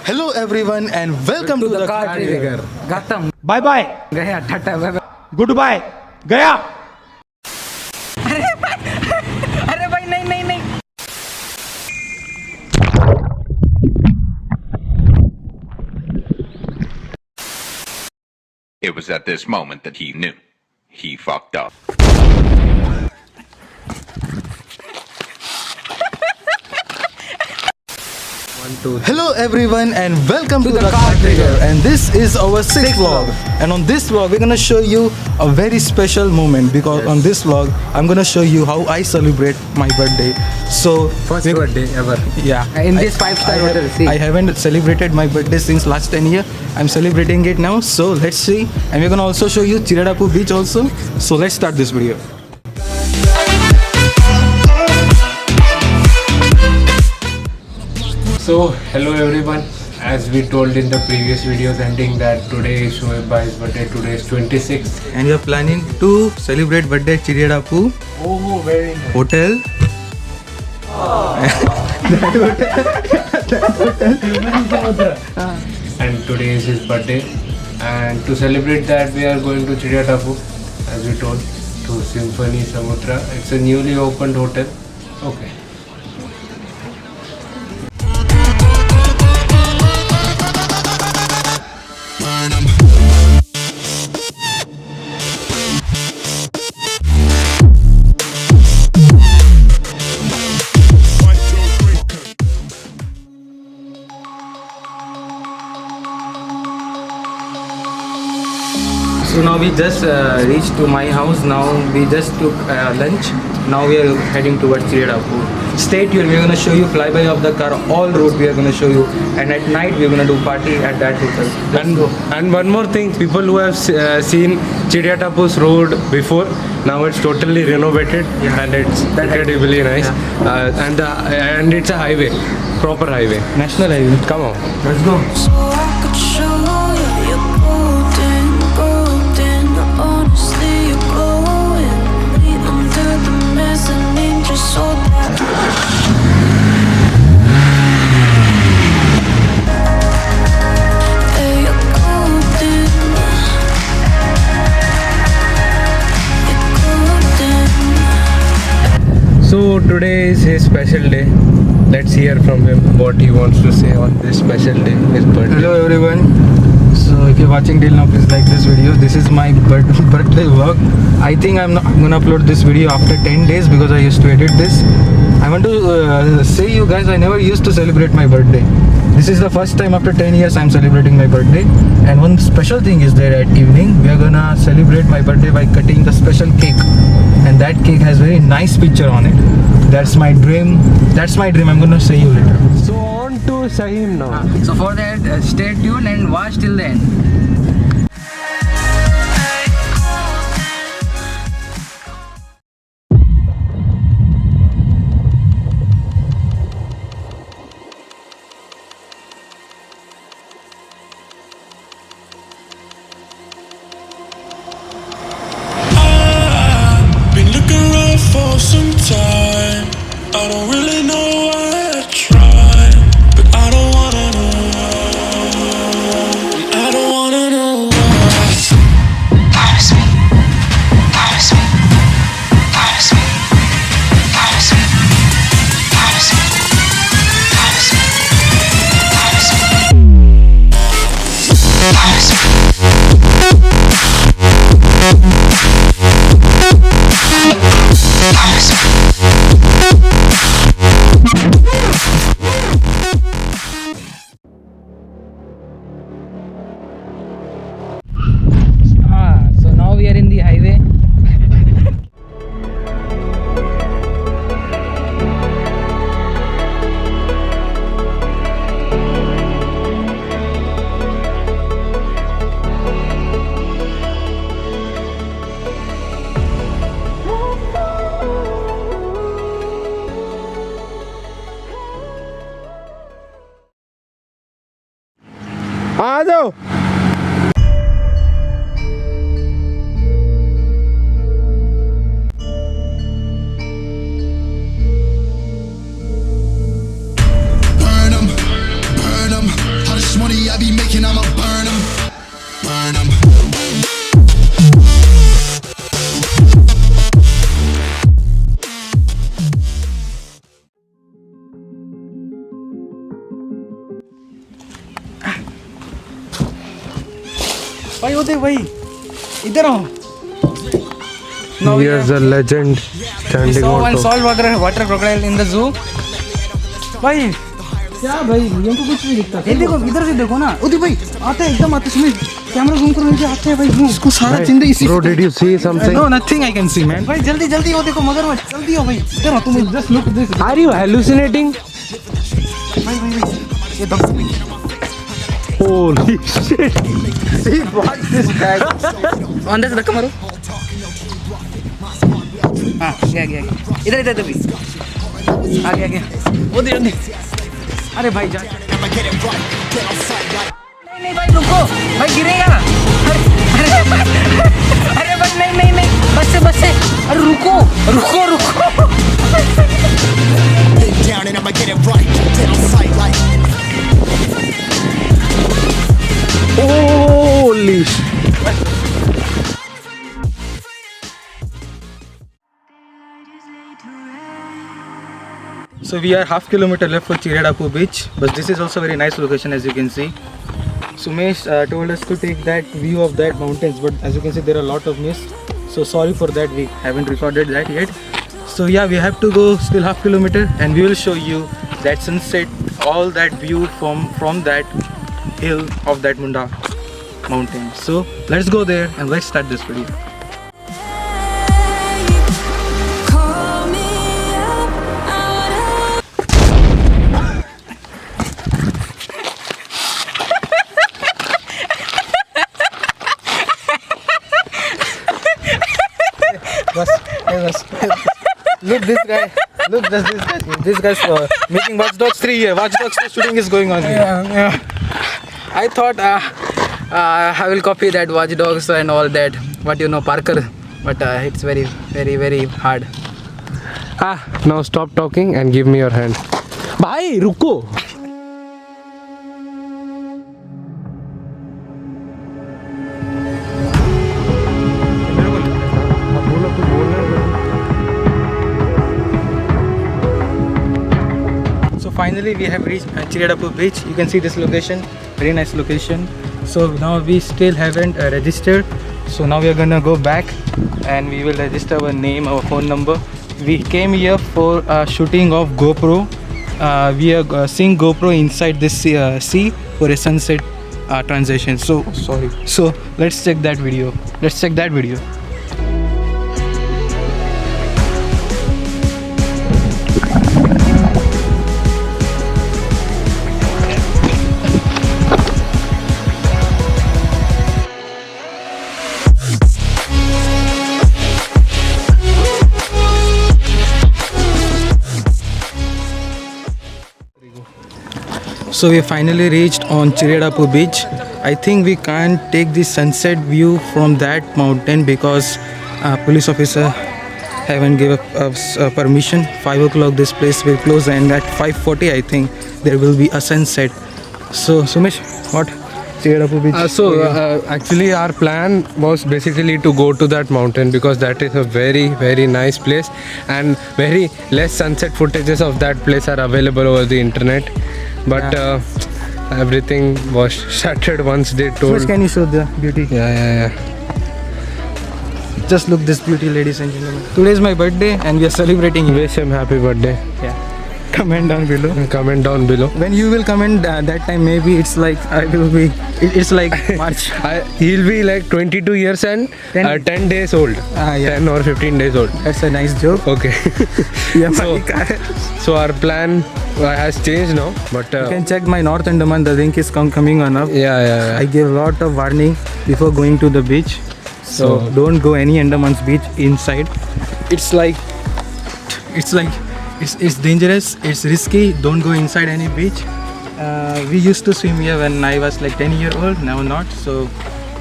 Hello everyone and welcome to the car trigger. खत्म bye bye गया tata bye bye. Goodbye गया. अरे भाई नहीं नहीं नहीं It was at this moment that he knew. He fucked up. Hello everyone and welcome to the car trigger. And this is our sixth vlog. And on this vlog we're gonna show you a very special moment because on this vlog I'm gonna show you how I celebrate my birthday. So first birthday ever yeah, In this five-star hotel, see. I haven't celebrated my birthday since last 10 years. I'm celebrating it now. So let's see. And we're gonna also show you Chiradapu beach also. So let's start this video. So hello everyone, as we told in the previous videos ending that today is Shoaib Bhai's birthday. Today is 26th. And you're planning to celebrate birthday at Chiradapu Oh, very nice. hotel. And today is his birthday, and to celebrate that we are going to Chiriyatapu, as we told, to Symphony Samudra. It's a newly opened hotel. Okay. So now we just reached to my house. Now we just took lunch. Now we are heading towards Chiradapu. Stay tuned. We're gonna show you flyby of the car. All road we are gonna show you. And at night we're gonna do party at that hotel. And one more thing, people who have seen Chiriyatapu's road before, now it's totally renovated and it's incredibly nice. And it's a highway, proper highway. National Highway. Come on. Let's go. So I could show you you're golden, golden. Honestly, you're glowing. Me under the mezzanine, just so that. Yeah, you're golden. You're golden. So today is his special day. Let's hear from him what he wants to say on this special day, his birthday. Hello everyone. So if you're watching till now, please like this video. This is my birthday vlog. I think I'm gonna upload this video after 10 days because I used to edit this. I want to say you guys, I never used to celebrate my birthday. This is the first time after 10 years I'm celebrating my birthday. And one special thing is there at evening. We are gonna celebrate my birthday by cutting the special cake. And that cake has very nice picture on it. That's my dream. That's my dream. I'm gonna say you later. So on to Sahim now. So for that stay tuned and watch till the end. Been looking around for some time. I don't really know why I try, but I don't wanna know. I don't wanna know why. Promise me. Promise me. Promise me. Promise me. Promise me. Promise me. Promise me. Promise me. Promise me. So now we are in the highway. आ जाओ. Burn 'em, hot भाई वो देख भाई, इधर आओ. Now we Here's are- a legend we standing saw one motto. water crocodile in the zoo. भाई क्या भाई, हमको कुछ नहीं दिखता. ये देखो इधर से देखो ना, उधर भाई आता है एकदम आता है. सुमित कैमरा जूम करो, नीचे आते हैं भाई. इसको सारा चिंता इसी. Bro, did you see something? No, nothing I can see, man. भाई जल्दी जल्दी वो देखो मगरमच्छ, जल्दी हो भाई. इधर आओ तुम, just look this. Are you hallucinating? भाई ये दो. Holy shit! See what this guy. अंदर से धक्का मारो. हाँ गया. इधर इधर भी. आ गया. वो दे. अरे भाई जा. नहीं भाई रुको, भाई गिरेगा. अरे भाई नहीं. बस से. अरे रुको. down and I'ma get it right. Dead on sight like. Holy shit! So we are half kilometer left for Chiradapu beach, but this is also very nice location as you can see. Sumesh told us to take that view of that mountains, but as you can see there are a lot of mist. So sorry for that, we haven't recorded that yet. So yeah, we have to go still half kilometer and we will show you that sunset, all that view from that hill of that Munda mountain. So let's go there and let's start this video. Call me up out of Look this guy. Look this guy. This guy's making Watch Dogs 3 here. Watch Dogs 2 shooting is going on here. Yeah. I thought I will copy that Watch Dogs and all that. What you know, Parker. But it's very hard. Now stop talking and give me your hand. Bhai, ruko. So finally we have reached Chiradapu beach. You can see this location, very nice location. So now we still haven't registered. So now we are gonna go back and we will register our name, our phone number. We came here for shooting of GoPro. We are seeing GoPro inside this sea for a sunset transition. So sorry. So let's check that video. So we finally reached on Chiradapu beach. I think we can't take the sunset view from that mountain because police officer haven't given us permission. 5 o'clock this place will close and at 5:40 I think there will be a sunset. So Sumesh, what? Chiradapu beach. Actually our plan was basically to go to that mountain because that is a very nice place and very less sunset footages of that place are available over the internet. But everything was shattered once they told. Sumesh, can you show the beauty? Yeah. Just look this beauty, ladies and gentlemen. Today is my birthday and we are celebrating it. Wish him happy birthday. Yeah. Comment down below. Comment down below. When you will comment that time, maybe it's like I will be. It's like March. He'll be like 22 years and 10 days old. Yeah. 10 or 15 days old. That's a nice joke. Okay. Yeah, So our plan has changed now. But you can check my North Andaman. The link is coming on up. yeah. I gave a lot of warning before going to the beach. So don't go any Andaman's beach inside. It's dangerous. It's risky. Don't go inside any beach. We used to swim here when I was like 10-year old. Now not. So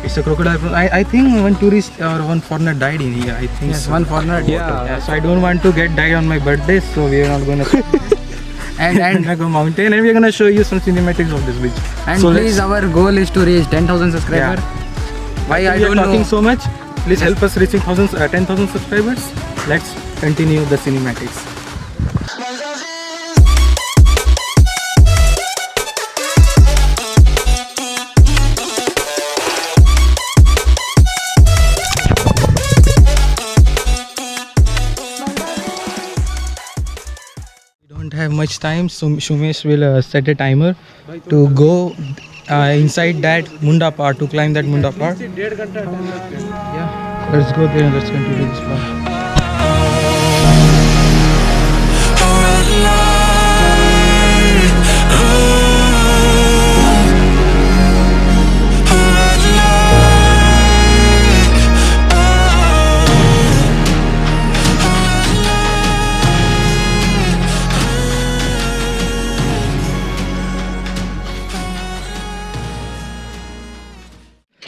it's a crocodile. I think one tourist or one foreigner died in here. I think Yes, so. one foreigner. Yeah. So I don't want to get died on my birthday. So we are not gonna. and go mountain and we're gonna show you some cinematics of this beach. And So please, our goal is to reach 10,000 subscribers. Why I we are don't talking know. so much. Please help us reaching 10,000 subscribers. Let's continue the cinematics. much time, so Shumesh will set a timer to go inside that Munda part, to climb that Munda part. Yeah, let's go there and let's continue this part.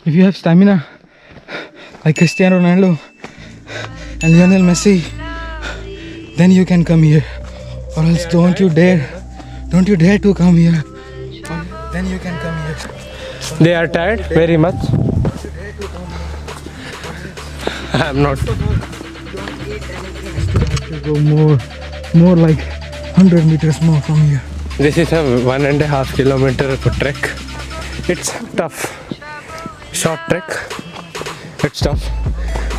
If you have stamina like Cristiano Ronaldo and Lionel Messi, then you can come here. Or else don't you dare to come here. Then you can come here. They are tired very much. I am not. To go more like 100 meters more from here. This is a 1.5 kilometer trek. It's tough. Short trek. It's tough.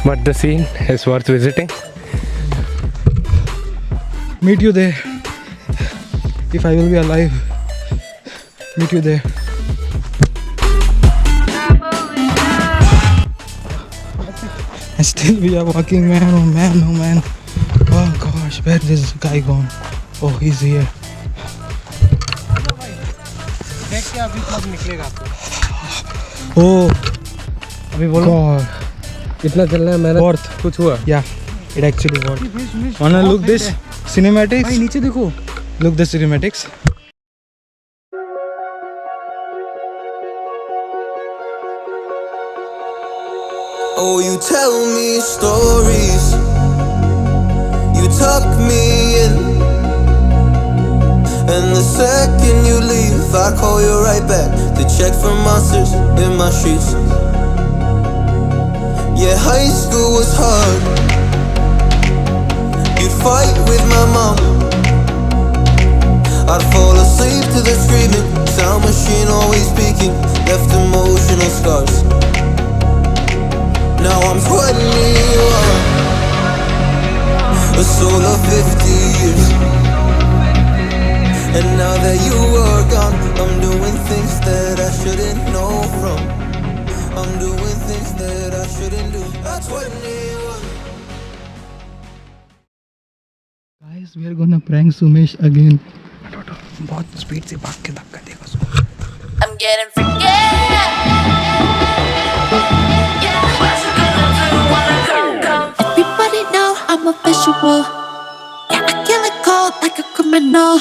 But the scene is worth visiting. Meet you there. If I will be alive, meet you there. And still we are walking, man. Oh man, oh man. Oh gosh, where is this guy gone? Oh, he's here. Oh, अभी बोलो God. कितना चलना है मेहनत Worth. कुछ हुआ Yeah, it actually worked. Wanna look this cinematics? नीचे देखो. Look the cinematics. Oh, you tell me stories, you tuck me in, and the second you leave, I call you right back to check for monsters in my sheets. Yeah, high school was hard. You'd fight with my mom, I'd fall asleep to the screaming, sound machine always speaking, left emotional scars. Now I'm 21, a soul of 50 years. And now that you are gone, I'm doing things that I shouldn't know from. I'm doing things that I shouldn't do. At 21. Guys, we are gonna prank Sumesh again. बहुत speed से भाग के धक्का देगा उसको. I'm getting forget. Everybody know I'm a visual. Yeah, I kill it cold like a criminal.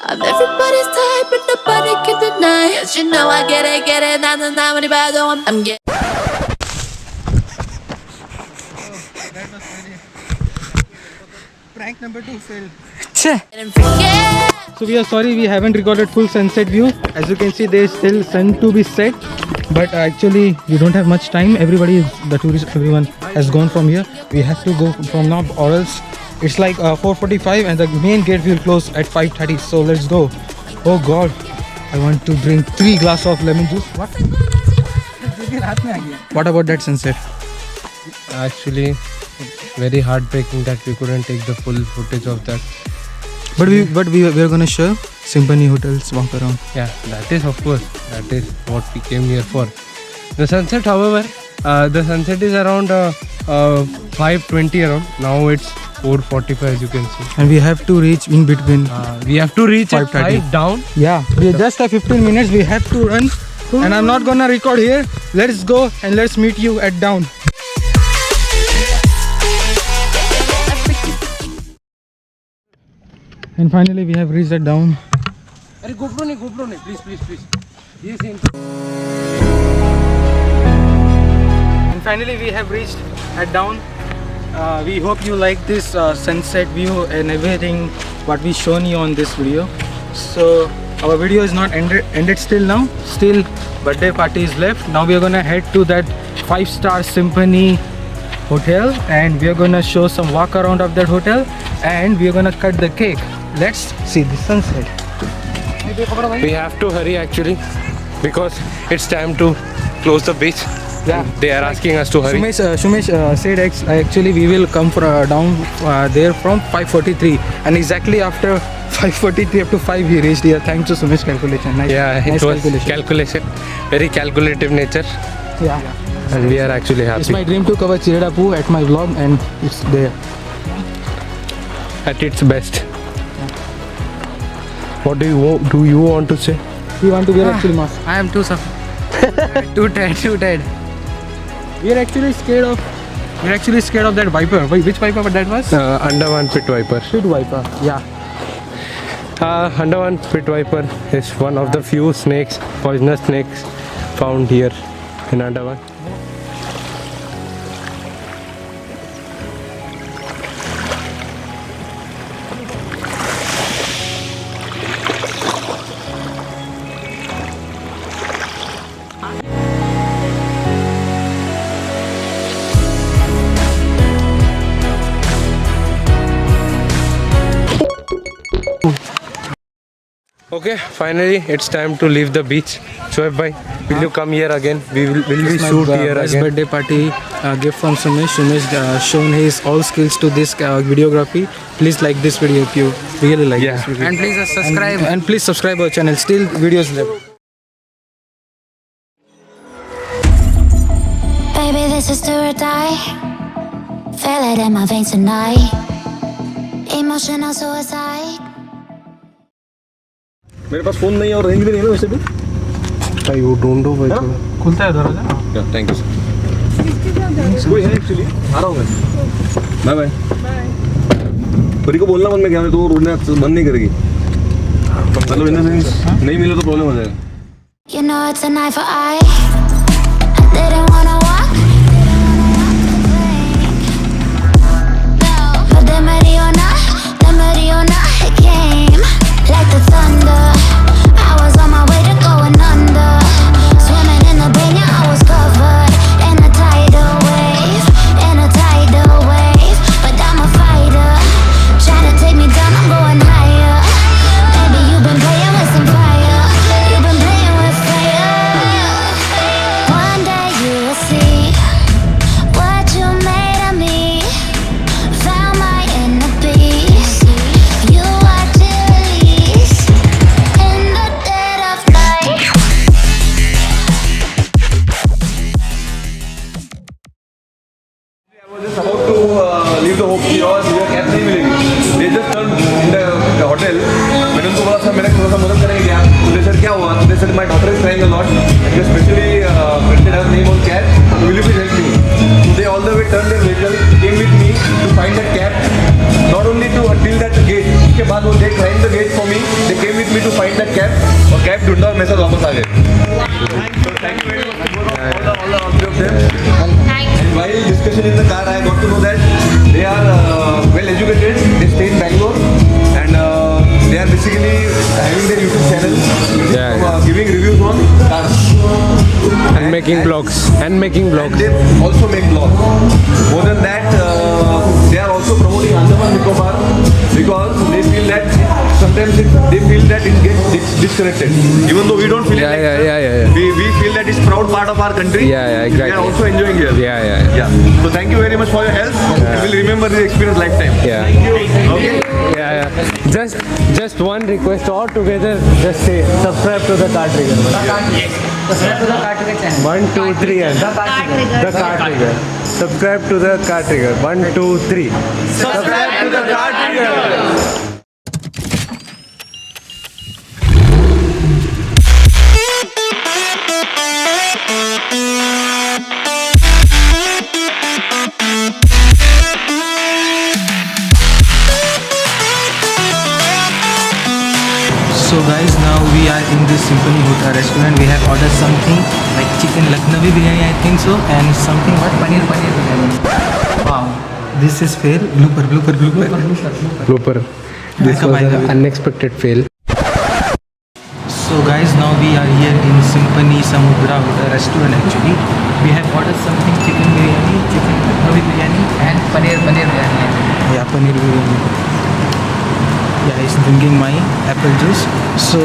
I'm everybody's type, but nobody can deny. Yes, you know I get it. 나는 아무리 봐도 I'm getting. Prank number 2 failed. Getting forget. So we are sorry we haven't recorded full sunset view. As you can see, there is still sun to be set, but actually we don't have much time. The tourists, everyone has gone from here. We have to go from now, or else it's like 4:45 and the main gate will close at 5:30. So let's go. Oh God, I want to drink 3 glasses of lemon juice. What about that sunset? Actually, very heartbreaking that we couldn't take the full footage of that. But we are gonna show Symphony Hotels walk around. Yeah, that is of course. That is what we came here for. The sunset, however, the sunset is around 5:20 around. Now it's 4:45 as you can see. And we have to reach in between. We have to reach at 5:30. 5 down. Yeah, we just have 15 minutes. We have to run, and I'm not gonna record here. Let's go and let's meet you at down. And finally, we have reached at down. अरे GoPro नहीं, please. Yes, And finally, we have reached at down. We hope you like this sunset view and everything what we shown you on this video. So our video is not ended still now. Still birthday party is left. Now we are gonna head to that 5-star Symphony Hotel and we are gonna show some walk around of that hotel and we are gonna cut the cake. Let's see the sunset. we have to hurry actually because it's time to close the beach. Yeah. They are asking us to hurry. Shumesh said actually we will come down there from 5:43, and exactly after 5:43 up to 5 he reached here. Thanks to Shumesh calculation. Nice, Yeah, nice it was calculation. very calculative nature, Yeah. and we are actually It's my happy dream to cover Chiradapu at my vlog, and it's there. at its best. What do you want to say? We want to wear actually mask. I am too suffer. Too tired. We are actually scared of. We're actually scared of that viper. Which viper that was? Andaman pit viper. Pit viper. Yeah. Andaman pit viper is one of the few snakes, poisonous snakes, found here in Andaman. Okay, finally it's time to leave the beach. Shoaib bhai, will you come here again? Will we shoot here Best again? birthday party gift from Sumesh. Sumesh shown his all skills to this videography. Please like this video if you really like Yeah. this video. And please subscribe. And please subscribe our channel. Still videos left. Baby, this is do or die. Feel it in my veins tonight. Emotional suicide. मेरे पास phone नहीं है और range भी नहीं है ना वैसे भी You don't know why. खुलता है दरवाजा. थैंक यू सर कोई है एक्चुअली आ रहा हूँ मैं बाय परी को बोलना बंद में क्या है तो वो रोने बंद नहीं करेगी मतलब इन द सेंस नहीं मिले तो प्रॉब्लम हो जाएगा You know it's a knife for eye. I didn't wanna walk. But the Mariona, it came like the thunder. I was on my way to going under. Swimming in the bay, yeah, I was covered in a tidal wave, But I'm a fighter. Try to take me down, I'm going higher. Baby, you've been playing with some fire. You've been playing with fire. One day you will see what you made of me. Found my inner peace. You are release in the dead of night. I was just about to leave the hope yours your cab नहीं मिलेगी they just turned in the hotel मैंने उनको बोला sir मेरा थोड़ा सा मदद करेंगे क्या तो सर क्या हुआ तो sir my daughter is crying a lot and they specially printed her name on cab so will you please help me so they all the way turned their vehicle came with me to find that cab not only to until that gate उसके बाद वो they climbed the gate for me they came with me to find that cab और cab ढूंढा और मेरे साथ वापस आ गए so thank you very much all of them and while discussion in the car I got to know that they are well educated they stay in Bangalore and they are basically having their YouTube channel giving reviews on cars And making vlogs. And they also make vlogs more than that they are also promoting Andaman Nicobar because they feel that sometimes they feel that it gets disconnected even though we don't feel it like that. Yeah. We feel that it's proud part of our country Yeah, we are also enjoying here Yeah. so thank you very much for your help we will remember this experience lifetime Yeah. thank you okay Yeah. Just one request all together. Just say subscribe to the Car Trigger. Subscribe to the Car Trigger channel. 1, 2, 3 and The Car Trigger. the Car Trigger. Subscribe to the Car Trigger. 1, 2, 3. Subscribe to the Car Trigger. So guys, now we are in this Symphony Hotel restaurant. We have ordered something like chicken Lucknowi biryani, I think so, and something what paneer biryani. Wow, this is fail. Blooper. Blooper. This was an unexpected fail. So guys, now we are here in Symphony Samudra Hotel restaurant actually. We have ordered something chicken biryani, chicken Lucknowi biryani, And paneer biryani. yeah, paneer biryani. Yeah, he's drinking my apple juice. So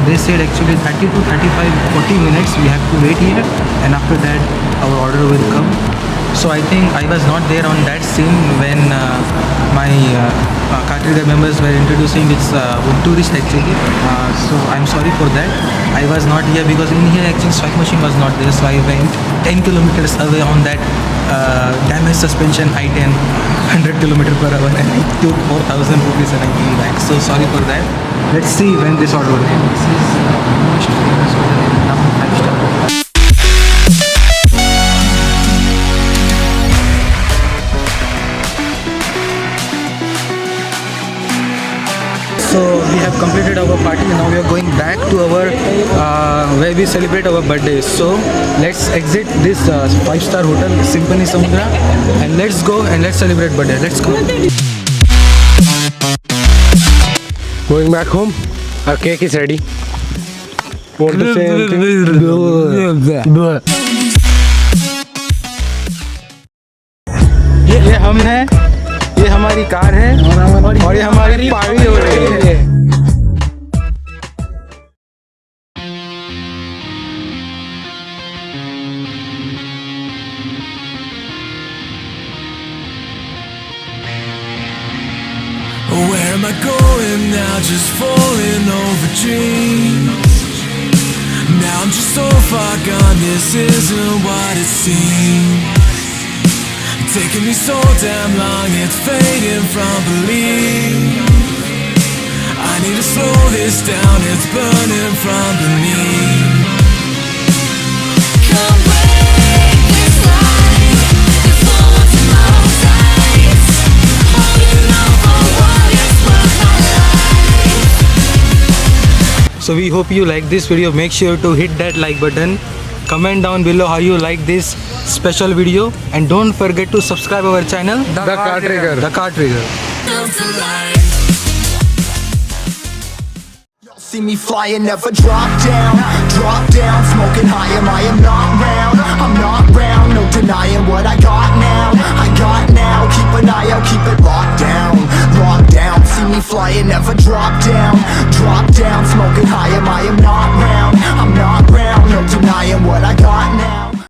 they said actually 30 to 35, 40 minutes we have to wait here, and after that our order will come. So I think I was not there on that scene when my Katrina members were introducing this wood tourist actually. So I'm sorry for that. I was not here because in here actually swipe machine was not there. So I went 10 kilometers away on that damaged suspension I-10 100 km per hour, and it took 4,000 rupees and I came back. So sorry for that. Let's see when this order will come. This is most famous hotel in Tamil 5-star hotel. So we have completed our party and now we are going back to our where we celebrate our birthdays. So let's exit this 5-star hotel Symphony Samudra and let's go and let's celebrate birthday. Let's go. Going back home, our cake is ready. Want to say anything? ये हम हैं, ये हमारी car है और ये हमारी party हो रही है. Where am I going now? Just falling over dreams. Now I'm just so far gone, this isn't what it seems. Taking me so damn long, it's fading from belief. I need to slow this down, it's burning from beneath. Come break this light, it's full of tomorrow's sights. Holding on for what is worth my life. So we hope you like this video. Make sure to hit that like button. Comment down below how you like this special video, and don't forget to subscribe our channel, The Car Trigger. The Car Trigger. See me flying, never drop down, smoking high, am not round, I'm not round, no denying what I got now,